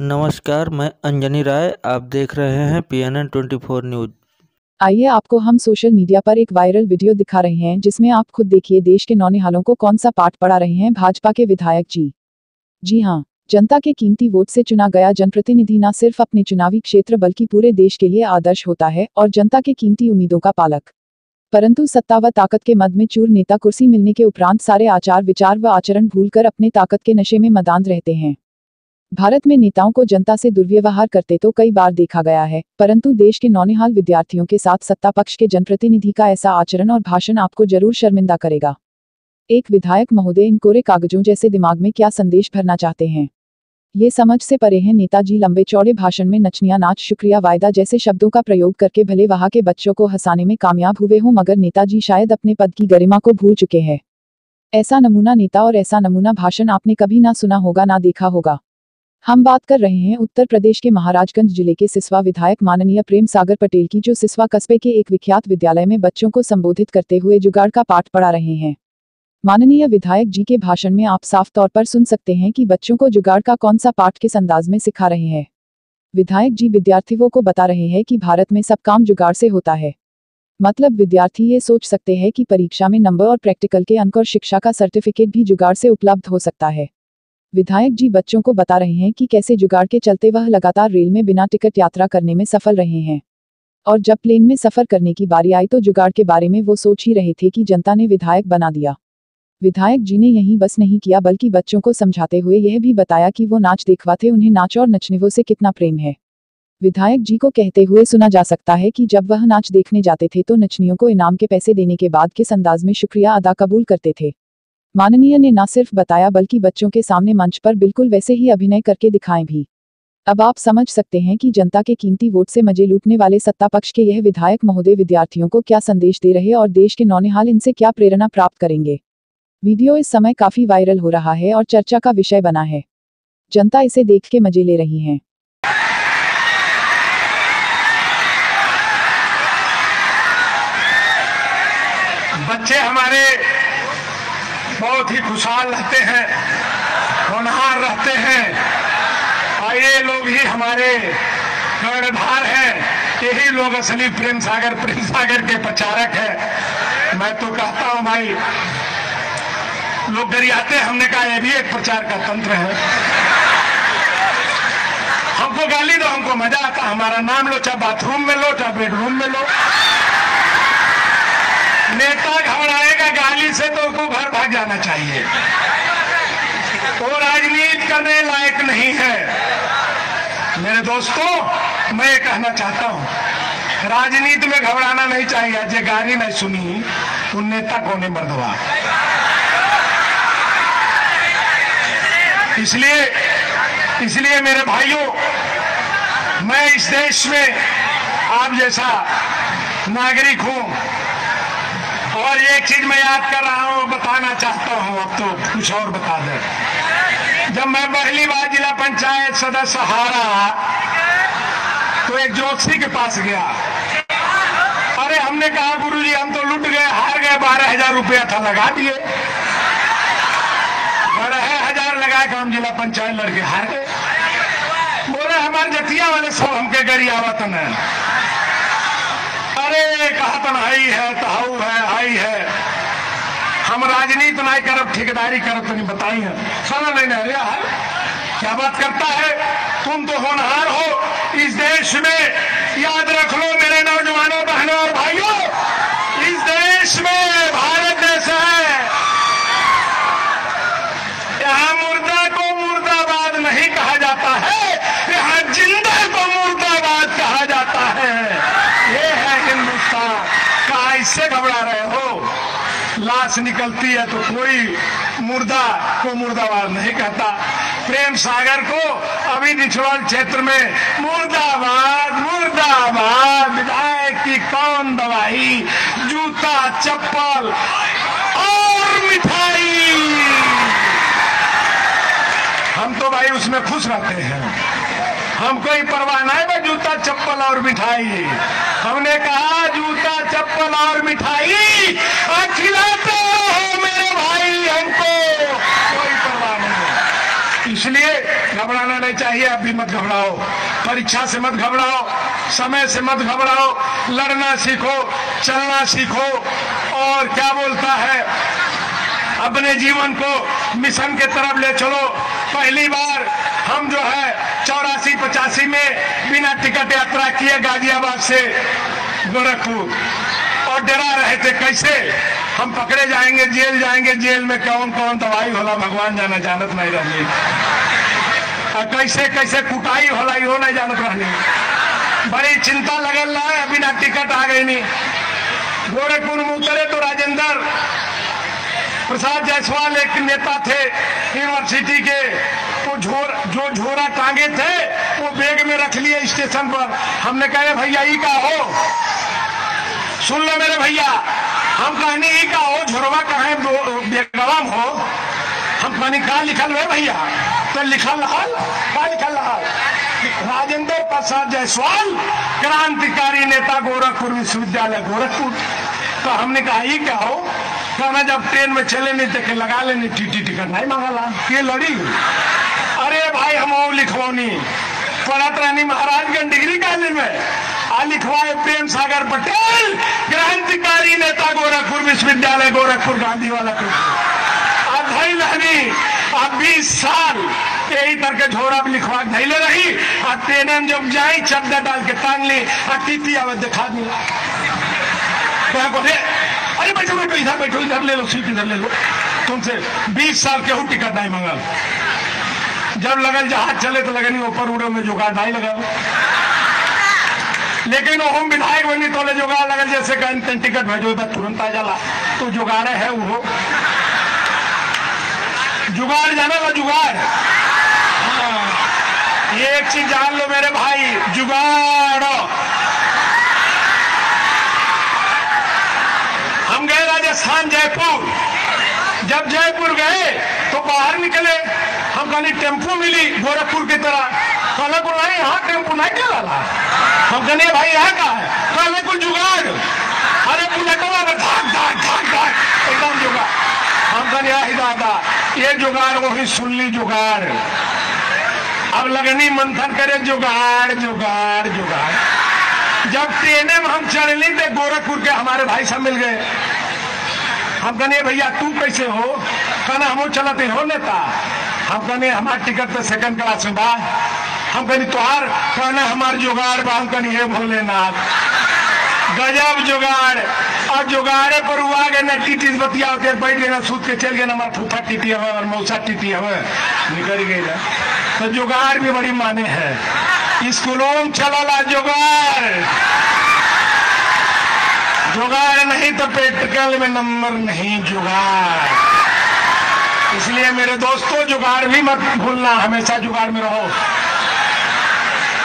नमस्कार, मैं अंजनी राय। आप देख रहे हैं PNN 24 न्यूज। आइए आपको हम सोशल मीडिया पर एक वायरल वीडियो दिखा रहे हैं जिसमें आप खुद देखिए देश के नौनिहालों को कौन सा पाठ पढ़ा रहे हैं भाजपा के विधायक जी। जी हाँ, जनता के कीमती वोट से चुना गया जनप्रतिनिधि न सिर्फ अपने चुनावी क्षेत्र बल्कि पूरे देश के लिए आदर्श होता है और जनता के कीमती उम्मीदों का पालक। परंतु सत्ता व ताकत के मद में चूर नेता कुर्सी मिलने के उपरांत सारे आचार विचार व आचरण भूलकर अपने ताकत के नशे में मदांध रहते हैं। भारत में नेताओं को जनता से दुर्व्यवहार करते तो कई बार देखा गया है, परंतु देश के नौनिहाल विद्यार्थियों के साथ सत्ता पक्ष के जनप्रतिनिधि का ऐसा आचरण और भाषण आपको जरूर शर्मिंदा करेगा। एक विधायक महोदय इन कोरे कागजों जैसे दिमाग में क्या संदेश भरना चाहते हैं, ये समझ से परे हैं। नेताजी लंबे चौड़े भाषण में नचनिया नाच शुक्रिया वायदा जैसे शब्दों का प्रयोग करके भले वहां के बच्चों को हंसाने में कामयाब हुए हों, मगर नेताजी शायद अपने पद की गरिमा को भूल चुके हैं। ऐसा नमूना नेता और ऐसा नमूना भाषण आपने कभी ना सुना होगा ना देखा होगा। हम बात कर रहे हैं उत्तर प्रदेश के महाराजगंज जिले के सिसवा विधायक माननीय प्रेम सागर पटेल की, जो सिसवा कस्बे के एक विख्यात विद्यालय में बच्चों को संबोधित करते हुए जुगाड़ का पाठ पढ़ा रहे हैं। माननीय विधायक जी के भाषण में आप साफ तौर पर सुन सकते हैं कि बच्चों को जुगाड़ का कौन सा पाठ किस अंदाज में सिखा रहे हैं। विधायक जी विद्यार्थियों को बता रहे हैं कि भारत में सब काम जुगाड़ से होता है। मतलब विद्यार्थी ये सोच सकते हैं कि परीक्षा में नंबर और प्रैक्टिकल के अंक और शिक्षा का सर्टिफिकेट भी जुगाड़ से उपलब्ध हो सकता है। विधायक जी बच्चों को बता रहे हैं कि कैसे जुगाड़ के चलते वह लगातार रेल में बिना टिकट यात्रा करने में सफल रहे हैं, और जब प्लेन में सफर करने की बारी आई तो जुगाड़ के बारे में वो सोच ही रहे थे कि जनता ने विधायक बना दिया। विधायक जी ने यही बस नहीं किया बल्कि बच्चों को समझाते हुए यह भी बताया कि वो नाच देखवाते उन्हें नाच और नचनियों से कितना प्रेम है। विधायक जी को कहते हुए सुना जा सकता है कि जब वह नाच देखने जाते थे तो नचनियों को इनाम के पैसे देने के बाद किस अंदाज में शुक्रिया अदा कबूल करते थे। माननीय ने न सिर्फ बताया बल्कि बच्चों के सामने मंच पर बिल्कुल वैसे ही अभिनय करके दिखाएं भी। अब आप समझ सकते हैं कि जनता के कीमती वोट से मजे लूटने वाले सत्ता पक्ष के यह विधायक महोदय विद्यार्थियों को क्या संदेश दे रहे और देश के नौनिहाल इनसे क्या प्रेरणा प्राप्त करेंगे। वीडियो इस समय काफी वायरल हो रहा है और चर्चा का विषय बना है। जनता इसे देख के मजे ले रही है। बच्चे हमारे बहुत ही खुशहाल रहते हैं, होनहार रहते हैं, और ये लोग ही हमारे कर्णधार हैं। यही लोग असली प्रेम सागर के प्रचारक हैं। मैं तो कहता हूं भाई, लोग गरियाते, हमने कहा ये भी एक प्रचार का तंत्र है। हमको गाली दो, हमको मजा आता, हमारा नाम लो, चाहे बाथरूम में लो चाहे बेडरूम में लो। नेता घबराएगा गाली से तो उसको घर भाग जाना चाहिए। वो राजनीति करने लायक नहीं है। मेरे दोस्तों, मैं ये कहना चाहता हूं, राजनीति में घबराना नहीं चाहिए। जे गाली नहीं सुनी तो नेता कौन है मर्दवा। इसलिए मेरे भाइयों, मैं इस देश में आप जैसा नागरिक हूं, और एक चीज मैं याद कर रहा हूं, बताना चाहता हूं। अब तो कुछ और बता दे। जब मैं पहली बार जिला पंचायत सदस्य हारा तो एक जोशी के पास गया। अरे हमने कहा गुरुजी हम तो लुट गए, हार गए, 12,000 रुपया था, लगा दिए। 12,000 लगा के हम जिला पंचायत लड़के हार गए। बोले हमारे जतिया वाले सब हमके गरियावत है। अरे कहा तनाई है, तहाऊ है, आई है। हम राजनीति नहीं करब, ठेकेदारी करब, तो नहीं बताई है। सुना नहीं ना है, क्या बात करता है। तुम तो होनहार हो इस देश में। याद रख लो मेरे नौजवानों, बहनों और भाइयों, इस देश में भारत देश है। यहाँ मुर्दा को मुर्दाबाद नहीं कहा जाता है, यहाँ जिंदा को मुर्दाबाद कहा जाता है। ये है हिंदुस्तान। कहा इससे घबरा रहे हो? लाश निकलती है तो कोई मुर्दा को मुर्दाबाद नहीं कहता। प्रेम सागर को अभी निचुअल क्षेत्र में मुर्दाबाद मुर्दाबाद। विधायक की कौन दवाई, जूता चप्पल और मिठाई। हम तो भाई उसमें खुश रहते हैं, हमको ही परवाह नहीं है जूता चप्पल और मिठाई। हमने कहा जूता चप्पल और मिठाई खिलाते हो मेरे भाई, हमको कोई परवाह नहीं है। इसलिए घबराना नहीं चाहिए। अब भी मत घबराओ, परीक्षा से मत घबराओ, समय से मत घबराओ, लड़ना सीखो, चलना सीखो और क्या बोलता है, अपने जीवन को मिशन के तरफ ले चलो। पहली बार हम जो है 84-85 में बिना टिकट यात्रा किए गाजियाबाद से गोरखपुर, और डरा रहे थे कैसे हम पकड़े जाएंगे, जेल जाएंगे, जेल में कौन कौन दवाई होला भगवान जाना, जानत नहीं रहनी, कैसे कैसे कुटाई होला यो नहीं जानत रहनी। बड़ी चिंता लगल रहा, बिना टिकट आ गई नहीं। गोरखपुर में उतरे तो राजेंद्र प्रसाद जायसवाल एक नेता थे यूनिवर्सिटी के, वो जो झोरा टांगे थे वो बैग में रख लिए स्टेशन पर। हमने कहा भैया ई का हो, सुन लो मेरे भैया, हम कहनी ई का हो, झोरवा कहे बेगवा हो। हम कहनी का लिखल है भैया, तो लिखल हल का लिखल हल, राजेंद्र प्रसाद जायसवाल क्रांतिकारी नेता गोरखपुर विश्वविद्यालय गोरखपुर। तो हमने कहा ये क्या हो, कहना जब ट्रेन में चले नहीं देखे लगा लेनी टीटी टिकट नहीं मांगला, ये लड़ी। अरे भाई हम वो लिखवानी पढ़त रहनी महाराजगंज डिग्री कॉलेज में, आ लिखवाए प्रेम सागर पटेल क्रांतिकारी नेता गोरखपुर विश्वविद्यालय गोरखपुर गांधी वाला धैल रहनी। अब 20 साल यही तरह झोरा लिखवा धैले रही, और ट्रेन में जब जाई चद्दर डाल के टांग ली, और टीटी आवाज दिखा दी। अरे बैठो बैठो, इधर बैठो, इधर ले लो सीट, इधर ले लो। तुमसे 20 साल केहू टिकट नहीं मंगल। जब लगल जहाज चले तो लगनी ऊपर उड़े में जुगाड़ नहीं लगा, लेकिन हम विधायक बनी तो ले जुगाड़ लगल, जैसे कहीं टिकट भेजो तुरंत आ जाला, तो जुगाड़े है वो जुगाड़, जाना ला जुगाड़। हाँ, एक चीज जान लो मेरे भाई, जुगाड़। हम गए राजस्थान जयपुर, जब जयपुर गए तो बाहर निकले, हम कहनी टेम्पो मिली गोरखपुर की तरह, कहले को नहीं यहाँ टेम्पो नहीं चला। हम कहने भाई यहाँ का है, कहले को जुगाड़। अरे बुलेटवा में धाक धाक धाक धाक एकदम जुगाड़। हम कहने ही दादा ये जुगाड़ वही सुन ली जुगाड़। अब लगनी मंथन करे जुगाड़ जुगाड़ जुगाड़। जब ट्रेने में हम चढ़ली थे गोरखपुर के हमारे भाई सब मिल गए। हम कहने भैया तू कैसे हो, कहना हम चलते हो नेता। हम कहने हमारे टिकट पे सेकंड क्लास में बा। हम कहनी तुहार, कहना हमारे जुगाड़ बा। हम कहनी हे भोलेनाथ गजब जुगाड़। और जुगाड़े पर हुआ गए ना, टीटी बतिया होते बैठ गए ना, सूत के चल गए ना, हमारा फूफा टीटी हमें और मौसा टीटी हमें निकल गई ना। तो जुगाड़ भी बड़ी माने है, स्कूलों में चला जुगाड़। जुगाड़ नहीं तो प्रैक्टिकल में नंबर नहीं, जुगाड़। इसलिए मेरे दोस्तों जुगाड़ भी मत भूलना, हमेशा जुगाड़ में रहो,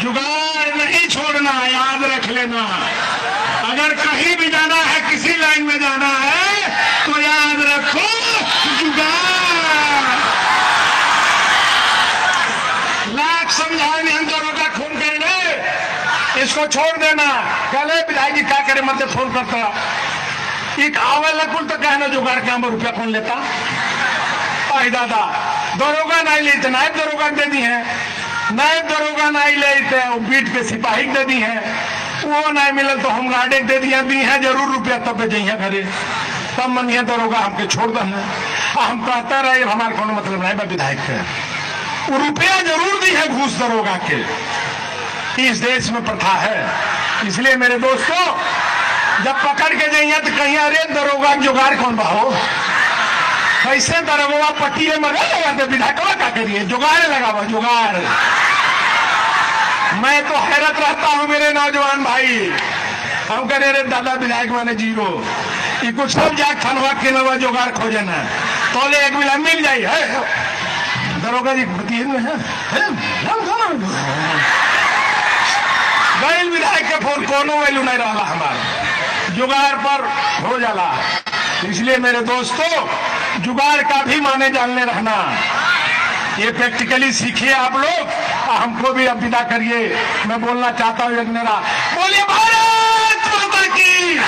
जुगाड़ नहीं छोड़ना, याद रख लेना। अगर कहीं भी जाना है, किसी लाइन में जाना है तो याद रखो जुगाड़। लाख समझाने हम दोनों का खून करने, इसको छोड़ देना। कल विधायक जी क्या करे, मतलब फोन करता एक आवे लकुल तो कहना जुगाड़ का रुपया कौन लेता। आई दादा दरोगा नहीं लेते, नायब दरोगा दे दी है, नायब दरोगा नहीं लेते, वो बीट पे सिपाही दे दी है, वो नहीं मिले तो हम गार्डे दे दिया दी है जरूर रुपया, तब जइया घरे तब मनिया दरोगा हमके छोड़ देना। हम कहता रहे हमारे कोनो मतलब नहीं विधायक के, वो रुपया जरूर दी है घूस दरोगा के, इस देश में प्रथा है। इसलिए मेरे दोस्तों जब पकड़ के जाइए तो कहीं अरे दरोगा जुगाड़ कौन बाहो, कैसे दरोगा पट्टिए में लगाते, विधायक क्या करिए, जुगाड़ लगावा जुगाड़। मैं तो हैरत रहता हूं मेरे नौजवान भाई, हम कह रहे दादा विधायक माने जीरो, ये कुछ सब जाग खनवा के नवा जुगाड़ खोजे ना, तो ले एक मिला मिल जाये है दरोगा जी में है गैल विधायक के फोन कोनो वैल्यू नहीं रहा हमारा, जुगाड़ पर हो जाला। इसलिए मेरे दोस्तों जुगाड़ का भी माने जानने रहना, ये प्रैक्टिकली सीखिए आप लोग, हमको भी अब विदा करिए। मैं बोलना चाहता हूँ एक मेरा, बोलिए भारत माता की।